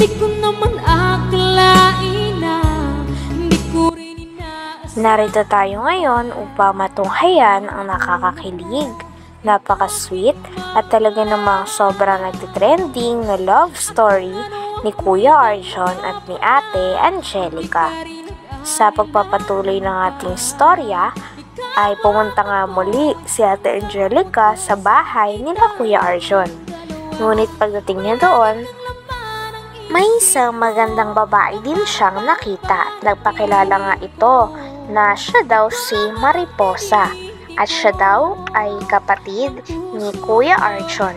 ko naman akalain na hindi ko rin inaasahan. Narito tayo ngayon upang matunghayan ang nakakakilig, napaka-sweet at talaga namang sobrang nagtitrending na love story ni Kuya Arjon at ni Ate Angelica. Sa pagpapatuloy ng ating storya ay pumunta nga muli si Ate Angelica sa bahay nila Kuya Arjon. Ngunit pagdating niya doon, may isang magandang babae din siyang nakita. Nagpakilala nga ito na siya daw si Mariposa at siya daw ay kapatid ni Kuya Arjon.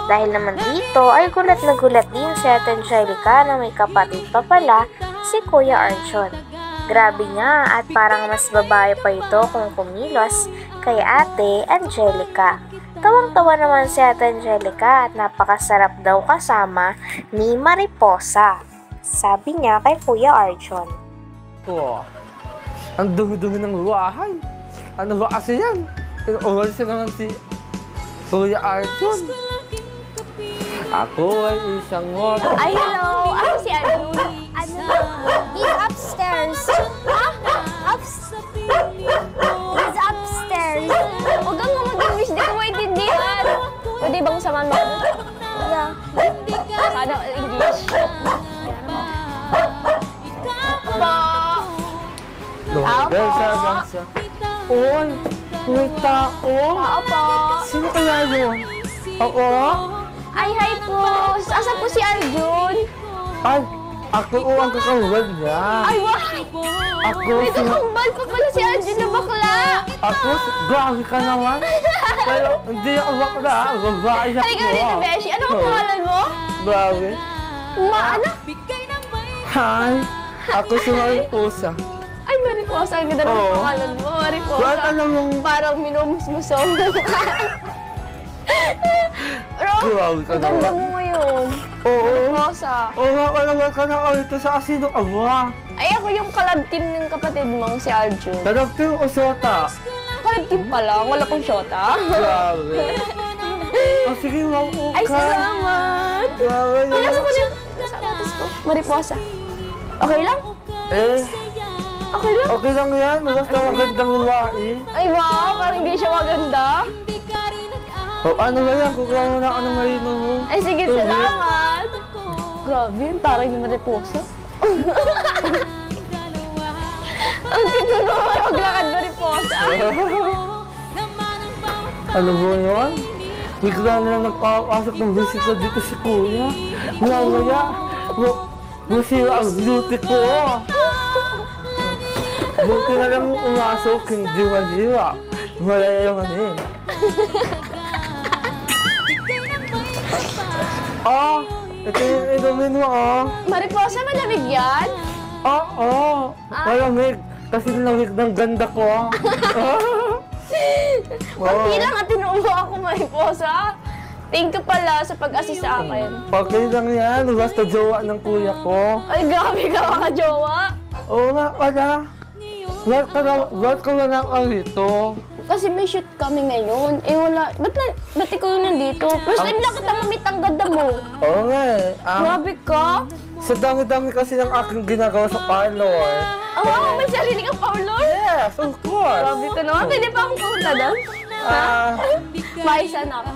Dahil naman dito ay gulat na gulat din si Ate Angelica na may kapatid pa pala si Kuya Arjon. Grabe nga at parang mas babae pa ito kung kumilos kay Ate Angelica. Tawang-tawa naman si Ate Angelica at napakasarap daw kasama ni Mariposa. Sabi niya kay Kuya Arjon. Oh, ang dumi-dumi ng luwahay. Ano ba kasi yan? Inuulan siya naman si Kuya Arjon. Ako ay isang water. Ay, hello! Ako si Arjun. Ano? He's upstairs. Ha? He's upstairs. Huwag kang mag-English, di ko maintindihan. Pwede bang samahan mo? Yeah. Sana English. Po! Gansa. Uy, may tao. Tao po. Sino kaya yun? Ako? Ay, hi po. Asa po si Arjun? Ay, ako ang kakawal niya. Ay, why? Ako May si... kakambal pa pala si Arjun na bakla. Ako, grabe ka naman. Pero hindi ako bakla. Babae ako. Halika dito, Beshi. Ano ang pangalan mo? Grabe. Ano? Hi, ako si Mariposa. Ay, Mariposa. Ang ganda ng Oo. pangalan mo, Mariposa. Bakit alam mong... Parang minumusmusong. Pero, Grabe ka ang ganda naman. mo ngayon. Oo. Mariposa. Oo nga, alam ka na ito sa asino awa. Ay, ako yung collab team ng kapatid mong si Arjun. Sarap ko yung usota. Collab team pa lang. Wala pong shota. Grabe. Oh, sige, maupo ka. Ay, salamat. Grabe Ay, yun. nasa ko din. Nasa atas ko. Mariposa. Okay lang? Eh, Okay lang? okay lang yan. Basta magandang luwain. Ay, wow. Parang hindi siya maganda. O ano ba yan? Kukuha mo na ako ng marino mo. Ay, sige, salamat. Grabe, yung taray ni Mariposa. Ang cute na naman maglakad Mariposa. Ano ba yun? Bigla na lang nagpapasok ng bisita dito si Kuya. Mamaya, masira ang beauty ko. Buti na lang umasok, hindi masira. Malaya yung ano yun. Ah, ito yung inumin mo, ah. Mariposa, malamig yan? Oo, malamig. Kasi lamig ng ganda ko, ah. Kunti lang at tinuubo ako, Mariposa. Thank you pala sa pag-assist sa akin. Okay lang yan, basta jowa ng kuya ko. Ay, grabe ka mga jowa. Oo nga pala. Ba't ka na lang rito? Kasi may shoot kami ngayon. Eh wala, ba't ikaw yung nandito? First time lang kita mamit, ang ganda mo. Oo nga eh. Grabe ka. Sa dami-dami kasi ng aking ginagawa sa parlor. Oh, wow, may sarili kang parlor? Yes, of course. Grabe ka naman. Pwede pa akong pumunta doon? Maisa na ako.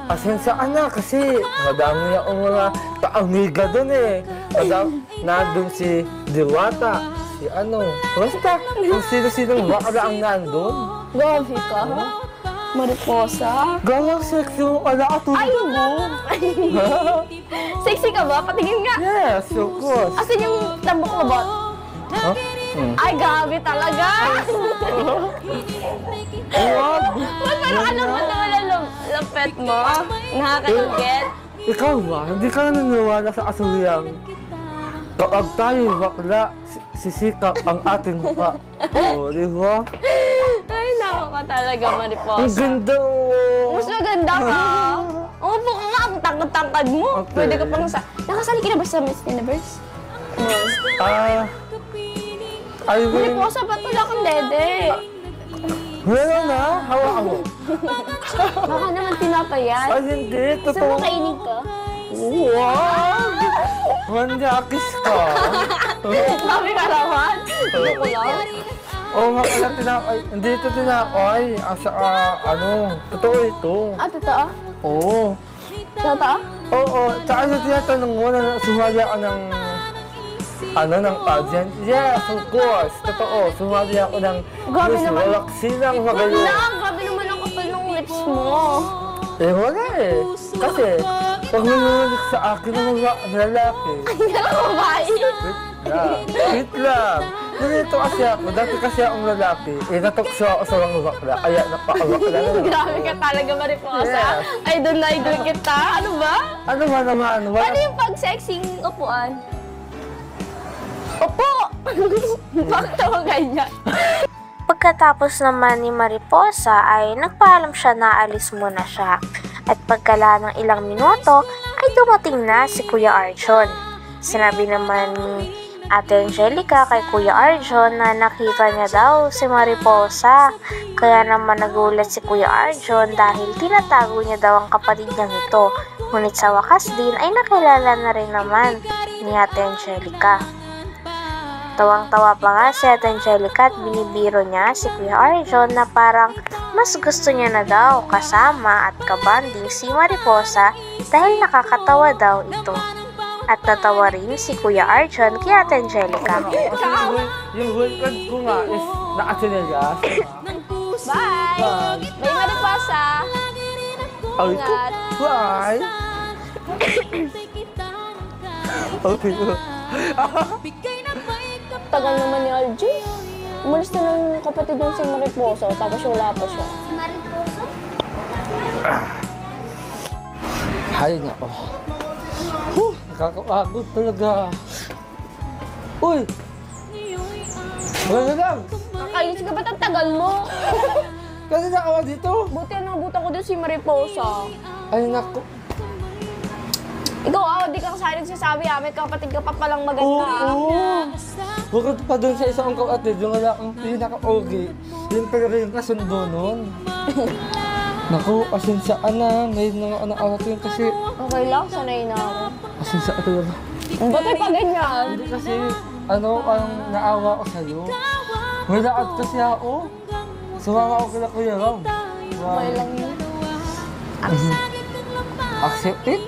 Asensya na kasi madami akong mga kaamiga doon eh. Nandun si Diwata, si ano. Basta kung sino-sinong bakla ang nandun. Grabe ka. Mariposa. Galang sexy mo pala ka Ay, no. Sexy ka ba? Patingin nga. Yes, of course. Asan yung tambok mo ba? Huh? Ay, grabe talaga. Wag! Ba't parang alam mo na wala lapet mo? Nakakaingit. Ikaw ba? Hindi ka naniniwala sa asuriang. Kapag tayo bakla, sisikap ang ating mukha. Oo, di ba? Ay, nako ka talaga, Ang Mariposa. ganda mo! Mas maganda ka. Opo ka nga, ang tangkad-tangkad mo. Okay. Pwede ka pang sa... Nakasali ka na ba sa Miss Universe? I mean, Mariposa, ba't wala kang dede? meron na, hawak mo. Baka naman pinapayat. Ay, hindi, Gusto mo totoo. kainin ka? Wow! Manyakis ka. Sabi ka naman. Joke lang. Oo nga pala tinakay. Hindi ito tinakay. Asa totoo ito. Totoo? Oo. Totoo? Oo. Tsaka sa tinatanong mo na sumali ako ng ng pageant? Yes, of course. Totoo. Sumali ako ng Grabe Miss naman. Walaxinang Wag Magayon. lang. Grabe naman ang kapal ng lips mo. Wala eh. Kasi, pag nanunalik sa akin ng mga lalaki, Hindi ka lang babae. wait lang. Ganito kasi ako, dati kasi akong lalaki, natokso ako sa mga bakla, kaya napakabakla na lang. Grabe ka talaga, Mariposa. Yes. Idol na idol kita. Ano ba? Ano ba naman? Ano yung pag-sexing upuan? Opo! Bakit ako ganyan? Pagkatapos naman ni Mariposa ay nagpaalam siya na alis muna siya. At pagkala ng ilang minuto ay dumating na si Kuya Arjon. Sinabi naman ni Ate Angelica kay Kuya Arjon na nakita niya daw si Mariposa. Kaya naman nagulat si Kuya Arjon dahil tinatago niya daw ang kapatid niyang ito. Ngunit sa wakas din ay nakilala na rin naman ni Ate Angelica. Tawang-tawa pa nga si Ate Angelica at binibiro niya si Kuya Arjon na parang mas gusto niya na daw kasama at kabanding si Mariposa dahil nakakatawa daw ito. At natawa rin si Kuya Arjon kay Ate Angelica. Kasi yung whole ko nga is nakasinelas. Bye! Bye, Mariposa! Ay, Ingat! bye! Okay. Tagal naman ni Algie. Umalis na ng kapatid ng si Mariposa, tapos wala pa siya. Hay nga po. Nakakapagod talaga. Uy! Wala lang! Kakainis ka ba't ang tagal mo? Kasi nakawa dito. Buti na nabutan ko din si Mariposa. Ay naku. Ikaw, di ka sa akin nagsasabi, may kapatid ka pa palang maganda. Oo! Bukod pa dun sa isang kapatid, yung wala kang pinaka-okay. Yun talaga yung kasundo nun. Naku, asinsyaan na. Ngayon na nga nakarating kasi Okay lang, sanay na ako. asinsyaan talaga. Ba't tayo pa ganyan? Hindi kasi, parang naawa ako sa'yo. May lakad kasi ako. Sumama ako kila Kuya Ram. Okay lang yun. Accept it?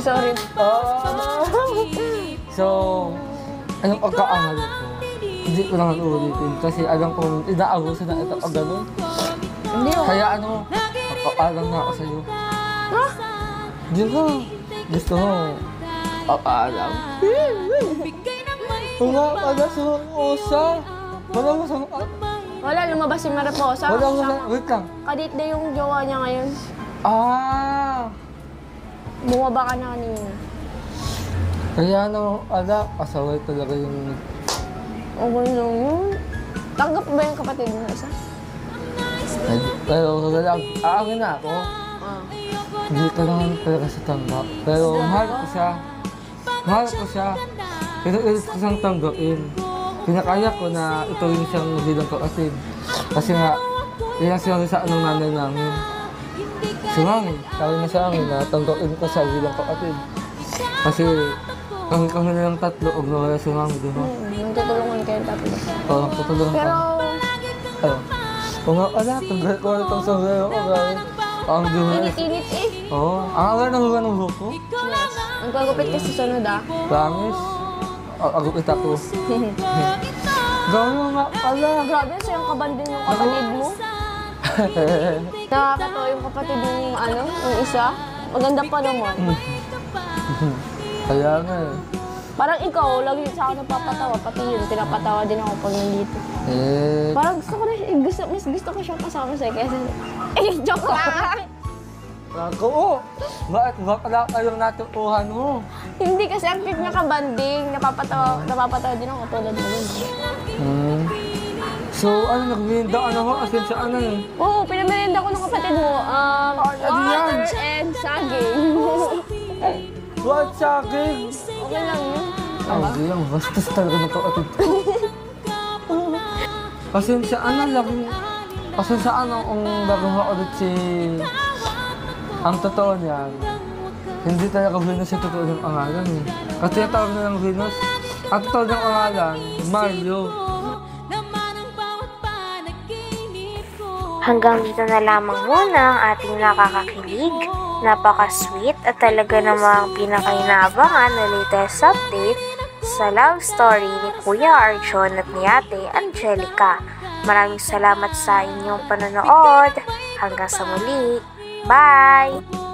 Sorry. So, anong pagkaangal ko? Hindi ko naman ulitin kasi alam kong inaabuso na ito pag ganun. Hindi oh. Kaya papaalam na ako sa'yo. Ha? Hindi ka. Gusto mo, papaalam. Wala pala sa usa. Wala mo sa... Wala, lumabas si Mariposa. Wala mo sa... Wait lang. Kadit na yung jowa niya ngayon. Bumaba ka na kanina. Kaya asaway talaga yung... Okay lang yun. Tanggap ba yung kapatid mo isa? Pero lang, aangin na ako. Hindi ka naman talaga sa tanggap. Pero mahal ko siya. Mahal ko siya. Pero ilis ko siyang tanggapin. Pinakaya ko na ito rin siyang bilang kapatid. Kasi nga, yun ang sinabi sa anong nanay namin. Si Mami, sabi na sa amin na tanggapin ko siya bilang kapatid. Kasi kami na lang tatlo, huwag na wala si Mami, di ba? Nagtutulungan kayo tatlo. Oo, tutulungan Pero, Ano? Oo nga pala, tanggal ko na itong sombrero ko, grabe. Ang dulo. init-init eh. Oo, ang agal na huwa ng buhok ko. Yes. Ang kagupit ka sa sunod ah. Promise. Agupit ako. Gawin mo nga pala. Grabe, siyang kabandin yung kapatid mo. Nakakatawa yung kapatid yung yung isa. Maganda pa naman. Kaya nga eh. Parang ikaw, lagi sa akin napapatawa, pati yun, pinapatawa din ako pag nandito. Parang mas gusto ko siyang kasama sa'yo kaysa, joke lang! Ako, bakit bakla kayong natutuhan mo? Hindi kasi ang cute niya kabanding, napapatawa din ako tulad mo. So, nagbirinda ka na ho? Asin sa eh? Oo, pinamerienda ko ng kapatid mo, water and saging. What, saging? Okay lang yun. Hindi lang, bastos talaga ng kapatid ko. Pasensyaan kung bago ako ulit ang totoo niyan, Hindi talaga Venus yung totoo ng pangalan eh. Kasi tawag na ng Venus, ang totoo ng pangalan, Mario. Hanggang dito na lamang muna ang ating nakakakilig, napaka-sweet at talaga namang pinakainabangan na latest update sa love story ni Kuya Arjon at ni Ate Angelica. Maraming salamat sa inyong panonood. Hanggang sa muli. Bye!